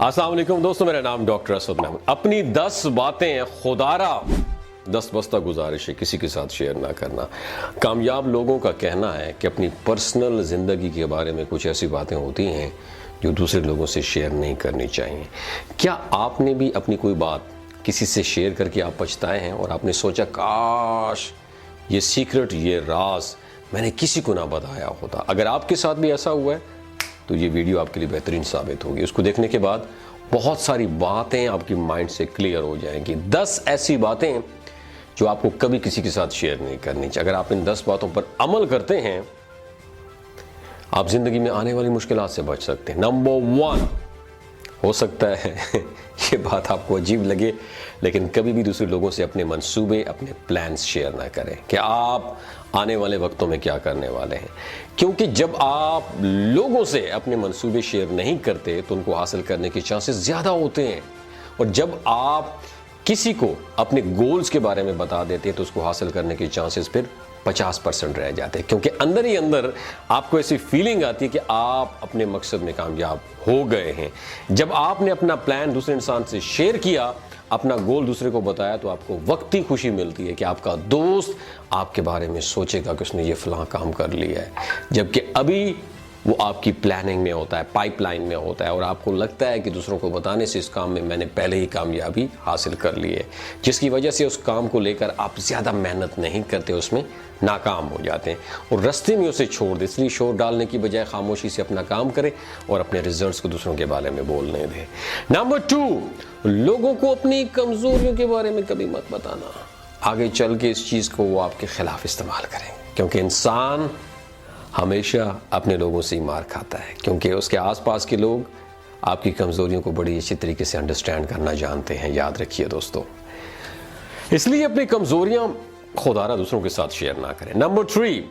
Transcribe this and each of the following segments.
अस्सलाम वालेकुम दोस्तों, मेरा नाम डॉक्टर असद महमूद। अपनी 10 बातें खुदारा 10 बस्ता गुजारिश है किसी के साथ शेयर ना करना। कामयाब लोगों का कहना है कि अपनी पर्सनल ज़िंदगी के बारे में कुछ ऐसी बातें होती हैं जो दूसरे लोगों से शेयर नहीं करनी चाहिए। क्या आपने भी अपनी कोई बात किसी से शेयर करके आप पछताए हैं और आपने सोचा काश ये सीक्रेट, ये राज मैंने किसी को ना बताया होता? अगर आपके साथ भी ऐसा हुआ है तो ये वीडियो आपके लिए बेहतरीन साबित होगी। उसको देखने के बाद बहुत सारी बातें आपकी माइंड से क्लियर हो जाएंगी। 10 ऐसी बातें जो आपको कभी किसी के साथ शेयर नहीं करनी चाहिए। अगर आप इन 10 बातों पर अमल करते हैं, आप जिंदगी में आने वाली मुश्किलात से बच सकते हैं। नंबर 1, हो सकता है ये बात आपको अजीब लगे, लेकिन कभी भी दूसरे लोगों से अपने मंसूबे, अपने प्लान्स शेयर ना करें कि आप आने वाले वक्तों में क्या करने वाले हैं। क्योंकि जब आप लोगों से अपने मंसूबे शेयर नहीं करते तो उनको हासिल करने के चांसेस ज़्यादा होते हैं, और जब आप किसी को अपने गोल्स के बारे में बता देते हैं तो उसको हासिल करने के चांसेस फिर 50% रह जाते हैं। क्योंकि अंदर ही अंदर आपको ऐसी फीलिंग आती है कि आप अपने मकसद में कामयाब हो गए हैं। जब आपने अपना प्लान दूसरे इंसान से शेयर किया, अपना गोल दूसरे को बताया, तो आपको वक्ती खुशी मिलती है कि आपका दोस्त आपके बारे में सोचेगा कि उसने ये फलां काम कर लिया है, जबकि अभी वो आपकी प्लानिंग में होता है, पाइपलाइन में होता है, और आपको लगता है कि दूसरों को बताने से इस काम में मैंने पहले ही कामयाबी हासिल कर ली है, जिसकी वजह से उस काम को लेकर आप ज़्यादा मेहनत नहीं करते, उसमें नाकाम हो जाते हैं और रास्ते में उसे छोड़ दें। इसलिए शोर डालने की बजाय खामोशी से अपना काम करें और अपने रिजल्ट्स को दूसरों के बारे में बोलने दें। नंबर 2, लोगों को अपनी कमज़ोरियों के बारे में कभी मत बताना। आगे चल के इस चीज़ को वो आपके खिलाफ इस्तेमाल करेंगे, क्योंकि इंसान हमेशा अपने लोगों से ही मार खाता है, क्योंकि उसके आसपास के लोग आपकी कमज़ोरियों को बड़ी अच्छी तरीके से अंडरस्टैंड करना जानते हैं। याद रखिए दोस्तों, इसलिए अपनी कमज़ोरियां खुदारा दूसरों के साथ शेयर ना करें। नंबर 3,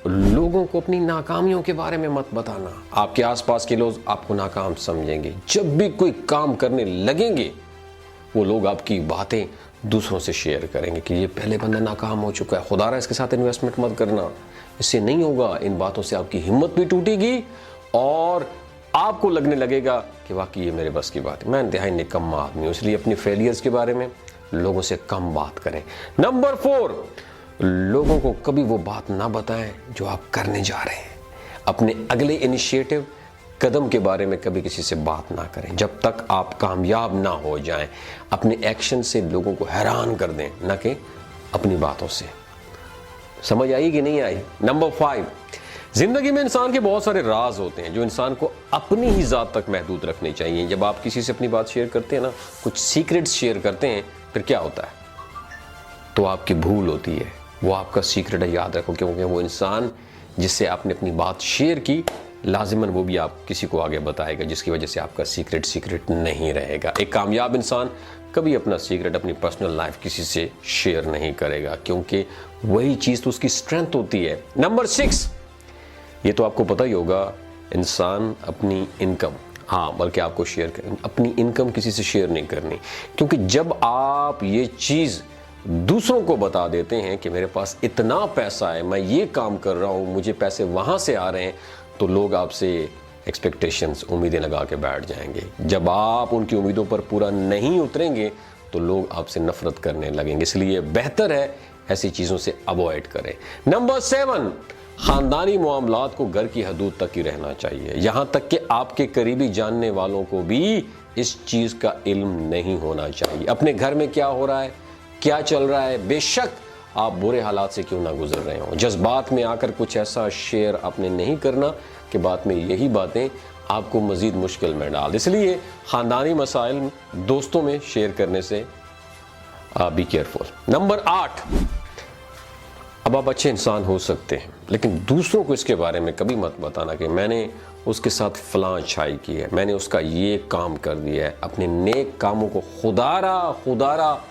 लोगों को अपनी नाकामियों के बारे में मत बताना। आपके आसपास के लोग आपको नाकाम समझेंगे। जब भी कोई काम करने लगेंगे, वो लोग आपकी बातें दूसरों से शेयर करेंगे कि ये पहले बंदा नाकाम हो चुका है, खुदारा इसके साथ इन्वेस्टमेंट मत करना, इससे नहीं होगा। इन बातों से आपकी हिम्मत भी टूटेगी और आपको लगने लगेगा कि वाकई ये मेरे बस की बात है, मैं इंतहाई निकम्मा आदमी हूँ। इसलिए अपनी फेलियर्स के बारे में लोगों से कम बात करें। नंबर 4, लोगों को कभी वो बात ना बताएं जो आप करने जा रहे हैं। अपने अगले इनिशिएटिव, कदम के बारे में कभी किसी से बात ना करें जब तक आप कामयाब ना हो जाएं। अपने एक्शन से लोगों को हैरान कर दें, ना कि अपनी बातों से। समझ आई कि नहीं आई? नंबर 5, जिंदगी में इंसान के बहुत सारे राज होते हैं जो इंसान को अपनी ही ज़ात तक महदूद रखने चाहिए। जब आप किसी से अपनी बात शेयर करते हैं ना, कुछ सीक्रेट्स शेयर करते हैं, फिर क्या होता है? तो आपकी भूल होती है, वो आपका सीक्रेट है, याद रखो। क्योंकि वो इंसान जिससे आपने अपनी बात शेयर की, लाजिमन वो भी आप किसी को आगे बताएगा, जिसकी वजह से आपका सीक्रेट नहीं रहेगा। एक कामयाब इंसान कभी अपना सीक्रेट, अपनी पर्सनल लाइफ किसी से शेयर नहीं करेगा, क्योंकि वही चीज़ तो उसकी स्ट्रेंथ होती है। नंबर 6, ये तो आपको पता ही होगा, इंसान अपनी इनकम, हाँ बल्कि आपको शेयर करें, अपनी इनकम किसी से शेयर नहीं करनी। क्योंकि जब आप ये चीज़ दूसरों को बता देते हैं कि मेरे पास इतना पैसा है, मैं ये काम कर रहा हूँ, मुझे पैसे वहाँ से आ रहे हैं, तो लोग आपसे एक्सपेक्टेशंस, उम्मीदें लगा के बैठ जाएंगे। जब आप उनकी उम्मीदों पर पूरा नहीं उतरेंगे तो लोग आपसे नफरत करने लगेंगे। इसलिए बेहतर है ऐसी चीज़ों से अवॉइड करें। नंबर 7, ख़ानदानी मामलात को घर की हदूद तक ही रहना चाहिए। यहाँ तक कि आपके करीबी जानने वालों को भी इस चीज़ का इल्म नहीं होना चाहिए। अपने घर में क्या हो रहा है, क्या चल रहा है, बेशक आप बुरे हालात से क्यों ना गुजर रहे हो, जज्बात में आकर कुछ ऐसा शेयर आपने नहीं करना कि बाद में यही बातें आपको मज़ीद मुश्किल में डाल। इसलिए ख़ानदानी मसाइल दोस्तों में शेयर करने से बी केयरफुल। नंबर 8, अब आप अच्छे इंसान हो सकते हैं, लेकिन दूसरों को इसके बारे में कभी मत बताना कि मैंने उसके साथ फलां अच्छाई की है, मैंने उसका ये काम कर दिया है। अपने नेक कामों को खुदारा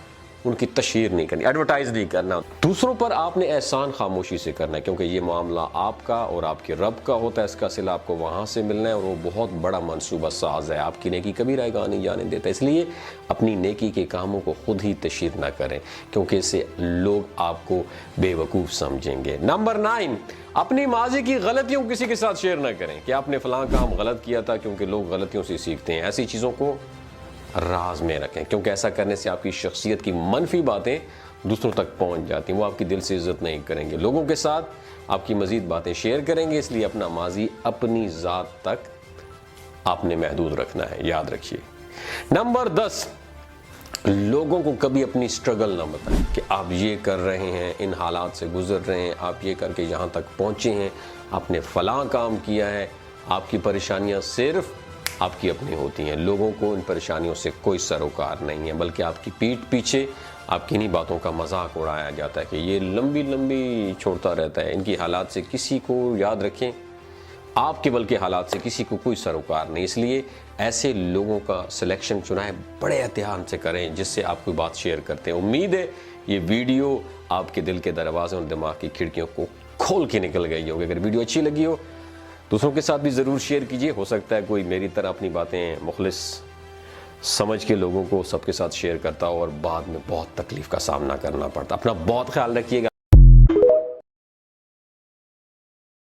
ان کی تشہیر نہیں کرنی، ایڈورٹائز نہیں کرنا. دوسروں پر آپ نے احسان خاموشی سے کرنا ہے، کیونکہ یہ معاملہ آپ کا اور آپ کے رب کا ہوتا ہے. اس کا صلہ آپ کو وہاں سے ملنا ہے، اور وہ بہت بڑا منصوبہ ساز ہے، آپ کی نیکی کبھی رائے گاہ نہیں جانے دیتا. اس لیے اپنی نیکی کے کاموں کو خود ہی تشہیر نہ کریں، کیونکہ اس سے لوگ آپ کو بے وقوف سمجھیں گے. نمبر 9، اپنی ماضی کی غلطیوں کو کسی کے ساتھ شیئر نہ کریں کہ آپ نے فلاں کام غلط کیا تھا، کیونکہ لوگ غلطیوں سے سیکھتے ہیں. ایسی چیزوں کو راز میں رکھیں، کیونکہ ایسا کرنے سے آپ کی شخصیت کی منفی باتیں دوسروں تک پہنچ جاتی ہیں، وہ آپ کی دل سے عزت نہیں کریں گے. لوگوں کے ساتھ آپ کی مزید باتیں شیئر کریں گے، اس لیے اپنا ماضی اپنی ذات تک آپ نے محدود رکھنا ہے، یاد رکھیے. نمبر 10، لوگوں کو کبھی اپنی سٹرگل نہ بتائیں کہ آپ یہ کر رہے ہیں، ان حالات سے گزر رہے ہیں، آپ یہ کر کے یہاں تک پہنچے ہیں، آپ نے فلاں کام کیا ہے. آپ کی پریشانیاں صرف آپ کی اپنی ہوتی ہیں، لوگوں کو ان پریشانیوں سے کوئی سروکار نہیں ہے، بلکہ آپ کی پیٹھ پیچھے آپ کی انہی باتوں کا مذاق اڑایا جاتا ہے کہ یہ لمبی لمبی چھوڑتا رہتا ہے. ان کی حالات سے کسی کو، یاد رکھیں، آپ کے بلکہ حالات سے کسی کو کوئی سروکار نہیں. اس لیے ایسے لوگوں کا سلیکشن چنائیں، بڑے احتیاط سے کریں جس سے آپ کوئی بات شیئر کرتے ہیں. امید ہے یہ ویڈیو آپ کے دل کے دروازے اور دماغ کی کھڑکیوں کو کھول کے نکل گئی ہوگی. اگر ویڈیو اچھی لگی ہو دوسروں کے ساتھ بھی ضرور شیئر کیجئے. ہو سکتا ہے کوئی میری طرح اپنی باتیں مخلص سمجھ کے لوگوں کو سب کے ساتھ شیئر کرتا ہو اور بعد میں بہت تکلیف کا سامنا کرنا پڑتا. اپنا بہت خیال رکھیے گا.